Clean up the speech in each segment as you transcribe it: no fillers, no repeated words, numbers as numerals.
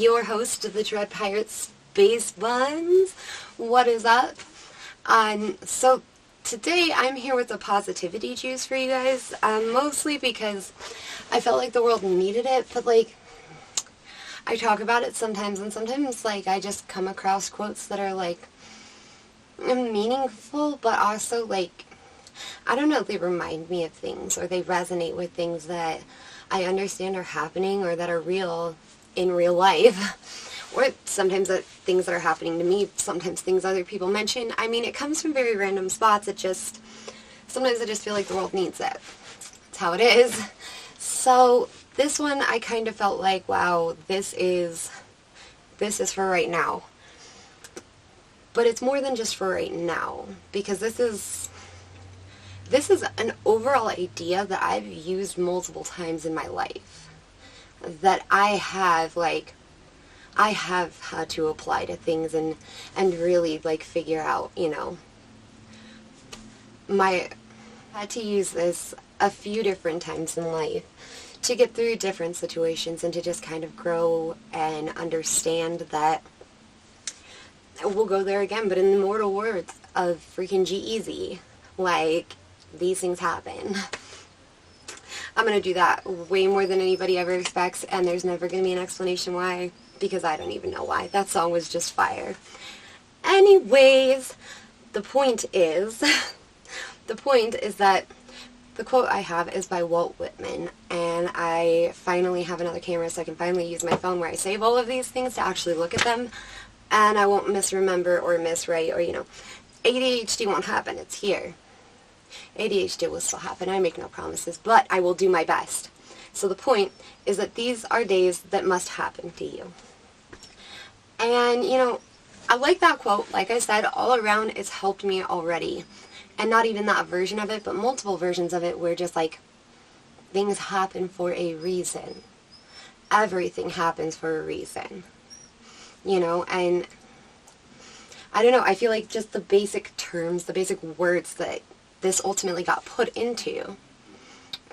your host of the Dread Pirates Space Buns. What is up? So today I'm here with a positivity juice for you guys, mostly because I felt like the world needed it, but like, I talk about it sometimes, and sometimes like I just come across quotes that are like meaningful, but also like, I don't know, they remind me of things, or they resonate with things that I understand are happening or that are real in real life. Or sometimes things that are happening to me, sometimes things other people mention. I mean, it comes from very random spots. Sometimes I just feel like the world needs it. That's how it is. So this one, I kind of felt like, wow, this is for right now. But it's more than just for right now, because this is an overall idea that I've used multiple times in my life, that I have had to apply to things and really like figure out, I had to use this a few different times in life to get through different situations and to just kind of grow and understand that, we'll go there again, but in the immortal words of freaking G-Eazy, like, these things happen. I'm going to do that way more than anybody ever expects, and there's never going to be an explanation why, because I don't even know why. That song was just fire. Anyways, the point is that the quote I have is by Walt Whitman, and I finally have another camera so I can finally use my phone where I save all of these things to actually look at them, and I won't misremember or miswrite or, ADHD won't happen. It's here. ADHD will still happen. I make no promises, but I will do my best. So the point is that these are days that must happen to you. And, I like that quote. Like I said, all around it's helped me already. And not even that version of it, but multiple versions of it where just like, things happen for a reason. Everything happens for a reason. And I don't know, I feel like just the basic terms, the basic words that this ultimately got put into,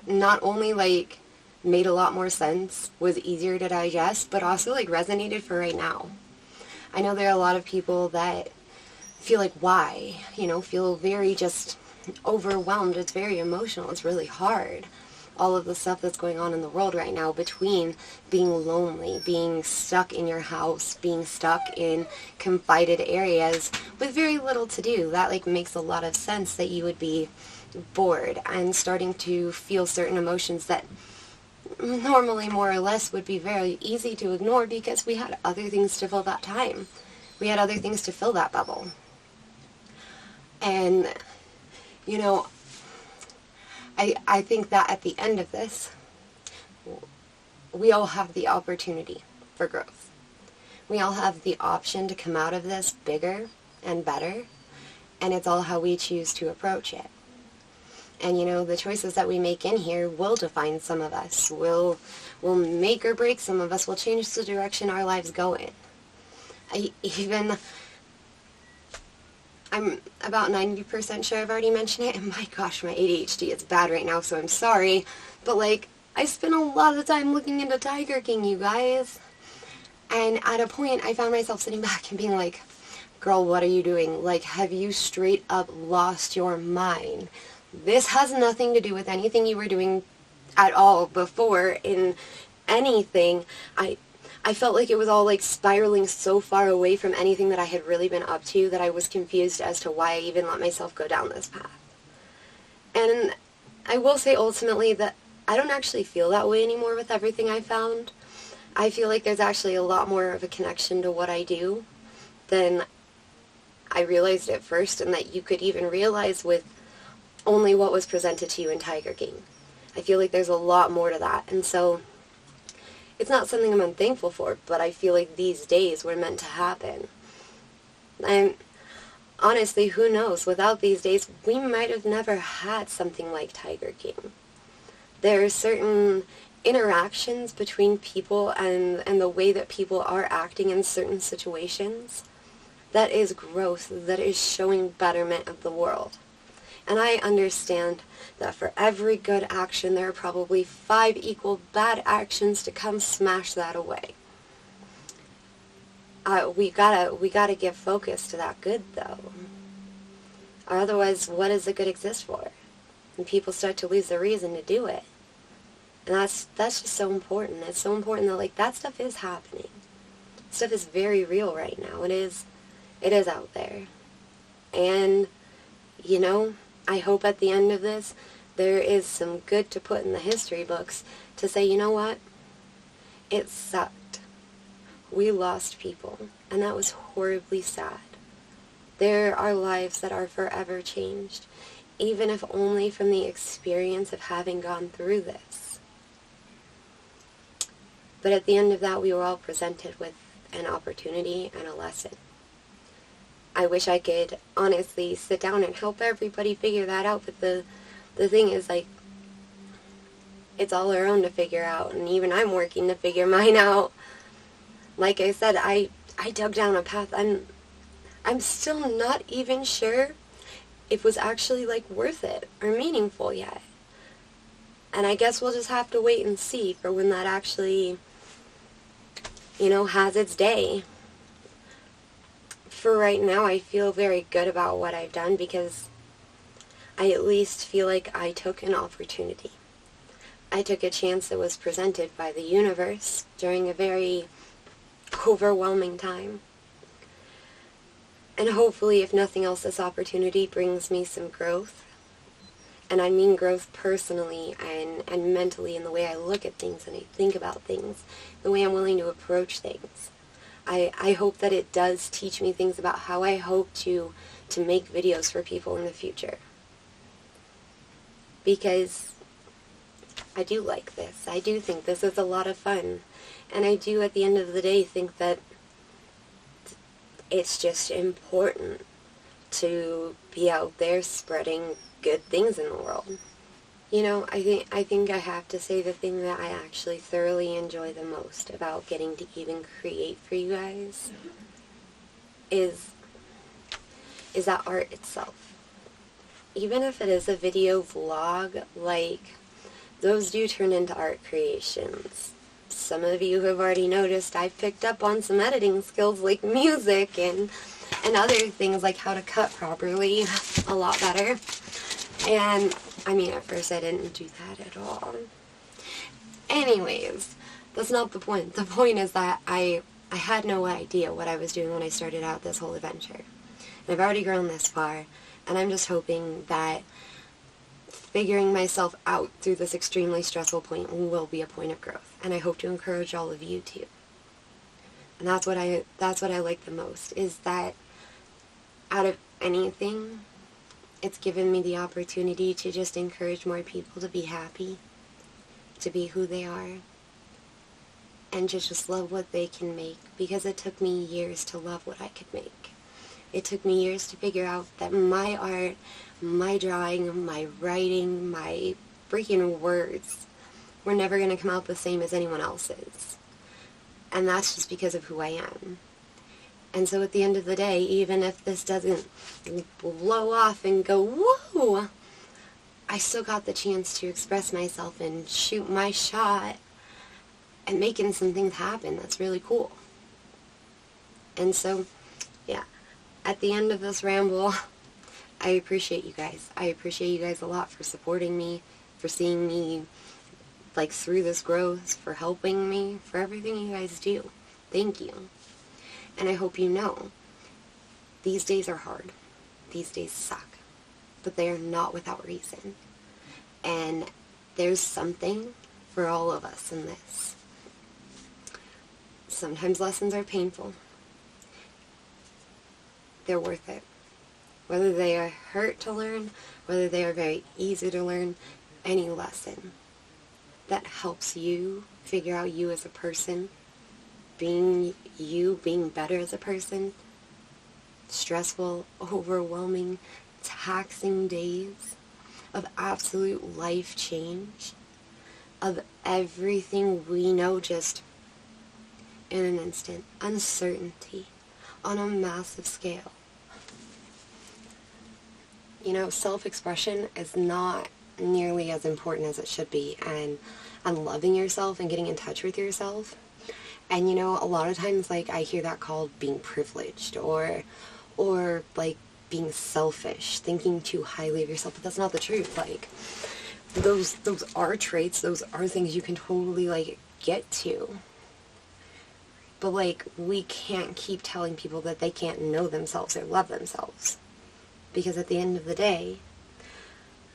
not only like made a lot more sense, was easier to digest, but also like resonated for right now. I know there are a lot of people that feel like, why? Feel very just overwhelmed. It's very emotional. It's really hard. All of the stuff that's going on in the world right now, between being lonely, being stuck in your house, being stuck in confided areas with very little to do. That like makes a lot of sense that you would be bored and starting to feel certain emotions that normally more or less would be very easy to ignore because we had other things to fill that time. We had other things to fill that bubble. And, I think that at the end of this, we all have the opportunity for growth. We all have the option to come out of this bigger and better, and it's all how we choose to approach it. And, the choices that we make in here will define some of us, will make or break some of us, will change the direction our lives go in. I'm about 90% sure I've already mentioned it, and my gosh, my ADHD is bad right now, so I'm sorry, but like, I spent a lot of time looking into Tiger King, you guys, and at a point, I found myself sitting back and being like, girl, what are you doing? Like, have you straight up lost your mind? This has nothing to do with anything you were doing at all before in anything. I felt like it was all like spiraling so far away from anything that I had really been up to that I was confused as to why I even let myself go down this path. And I will say ultimately that I don't actually feel that way anymore with everything I found. I feel like there's actually a lot more of a connection to what I do than I realized at first, and that you could even realize with only what was presented to you in Tiger King. I feel like there's a lot more to that, and so it's not something I'm unthankful for, but I feel like these days were meant to happen. And honestly, who knows? Without these days, we might have never had something like Tiger King. There are certain interactions between people and the way that people are acting in certain situations that is growth, that is showing betterment of the world. And I understand that for every good action, there are probably 5 equal bad actions to come smash that away. we gotta give focus to that good, though. Or otherwise, what does the good exist for? And people start to lose their reason to do it. And that's just so important. It's so important that, like, that stuff is happening. Stuff is very real right now. It is out there. And, you know, I hope at the end of this, there is some good to put in the history books to say, you know what? It sucked. We lost people. And that was horribly sad. There are lives that are forever changed, even if only from the experience of having gone through this. But at the end of that, we were all presented with an opportunity and a lesson. I wish I could honestly sit down and help everybody figure that out, but the thing is, like, it's all our own to figure out, and even I'm working to figure mine out. Like I said, I dug down a path. I'm still not even sure if it was actually, like, worth it or meaningful yet. And I guess we'll just have to wait and see for when that actually, you know, has its day. For right now, I feel very good about what I've done because I at least feel like I took an opportunity. I took a chance that was presented by the universe during a very overwhelming time. And hopefully, if nothing else, this opportunity brings me some growth. And I mean growth personally and mentally in the way I look at things and I think about things, the way I'm willing to approach things. I hope that it does teach me things about how I hope to make videos for people in the future. Because I do like this. I do think this is a lot of fun. And I do, at the end of the day, think that it's just important to be out there spreading good things in the world. You know, I think I have to say the thing that I actually thoroughly enjoy the most about getting to even create for you guys is that art itself. Even if it is a video vlog, like, those do turn into art creations. Some of you have already noticed I've picked up on some editing skills like music and other things like how to cut properly a lot better. And, I mean, at first I didn't do that at all. Anyways, that's not the point. The point is that I had no idea what I was doing when I started out this whole adventure. And I've already grown this far, and I'm just hoping that figuring myself out through this extremely stressful point will be a point of growth. And I hope to encourage all of you to. And that's what I like the most, is that out of anything, it's given me the opportunity to just encourage more people to be happy, to be who they are, and to just love what they can make, because it took me years to love what I could make. It took me years to figure out that my art, my drawing, my writing, my freaking words were never going to come out the same as anyone else's. And that's just because of who I am. And so at the end of the day, even if this doesn't blow off and go, whoa, I still got the chance to express myself and shoot my shot and making some things happen. That's really cool. And so, yeah, at the end of this ramble, I appreciate you guys. I appreciate you guys a lot for supporting me, for seeing me, like, through this growth, for helping me, for everything you guys do. Thank you. And I hope you know, these days are hard. These days suck. But they are not without reason. And there's something for all of us in this. Sometimes lessons are painful. They're worth it. Whether they are hurt to learn, whether they are very easy to learn, any lesson that helps you figure out you as a person, being you, being better as a person, stressful, overwhelming, taxing days of absolute life change, of everything we know just in an instant, uncertainty on a massive scale. You know, self-expression is not nearly as important as it should be, and loving yourself and getting in touch with yourself And you know, a lot of times, like, I hear that called being privileged, or like, being selfish, thinking too highly of yourself, but that's not the truth. Like, those are traits, those are things you can totally, like, get to. But, like, we can't keep telling people that they can't know themselves or love themselves. Because at the end of the day,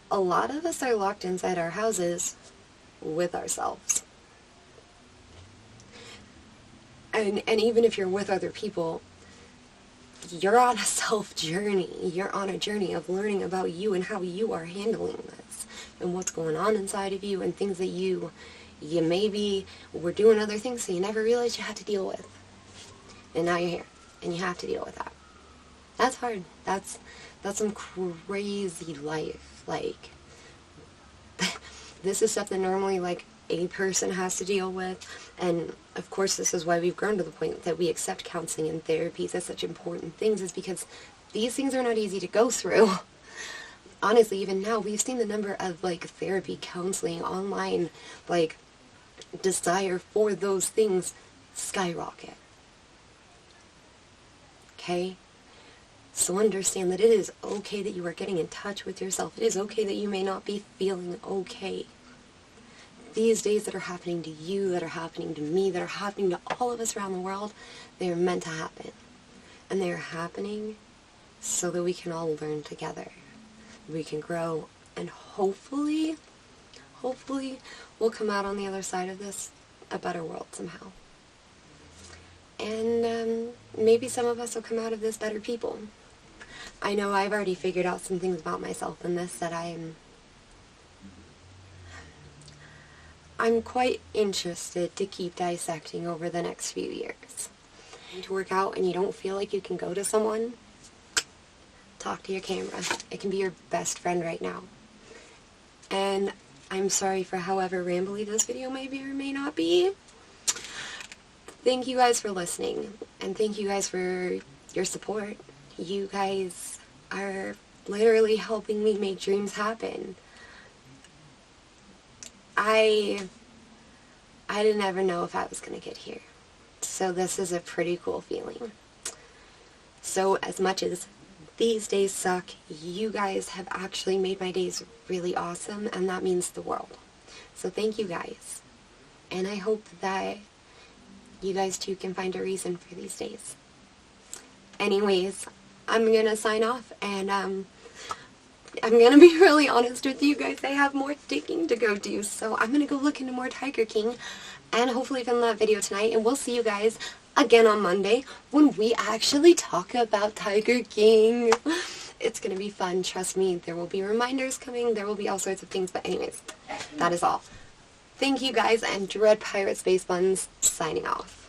a lot of us are locked inside our houses with ourselves. And even if you're with other people, you're on a self-journey. You're on a journey of learning about you and how you are handling this, and what's going on inside of you, and things that you maybe were doing other things that you never realized you had to deal with. And now you're here, and you have to deal with that. That's hard. That's some crazy life. Like, this is stuff that normally, like, a person has to deal with, and of course this is why we've grown to the point that we accept counseling and therapies as such important things, is because these things are not easy to go through. Honestly, even now, we've seen the number of, like, therapy, counseling, online, like, desire for those things skyrocket. Okay? So understand that it is okay that you are getting in touch with yourself. It is okay that you may not be feeling okay. These days that are happening to you, that are happening to me, that are happening to all of us around the world, they are meant to happen. And they are happening so that we can all learn together. We can grow, and hopefully we'll come out on the other side of this a better world somehow. And maybe some of us will come out of this better people. I know I've already figured out some things about myself in this that I'm quite interested to keep dissecting over the next few years. To work out and you don't feel like you can go to someone, talk to your camera. It can be your best friend right now. And I'm sorry for however rambly this video may be or may not be. Thank you guys for listening, and thank you guys for your support. You guys are literally helping me make dreams happen. I didn't ever know if I was going to get here. So this is a pretty cool feeling. So as much as these days suck, you guys have actually made my days really awesome, and that means the world. So thank you guys. And I hope that you guys too can find a reason for these days. Anyways, I'm going to sign off, and I'm going to be really honest with you guys. I have more digging to go do, so I'm going to go look into more Tiger King and hopefully film that video tonight, and we'll see you guys again on Monday when we actually talk about Tiger King. It's going to be fun, trust me. There will be reminders coming, there will be all sorts of things, but anyways, that is all. Thank you guys, and Dread Pirate Space Buns signing off.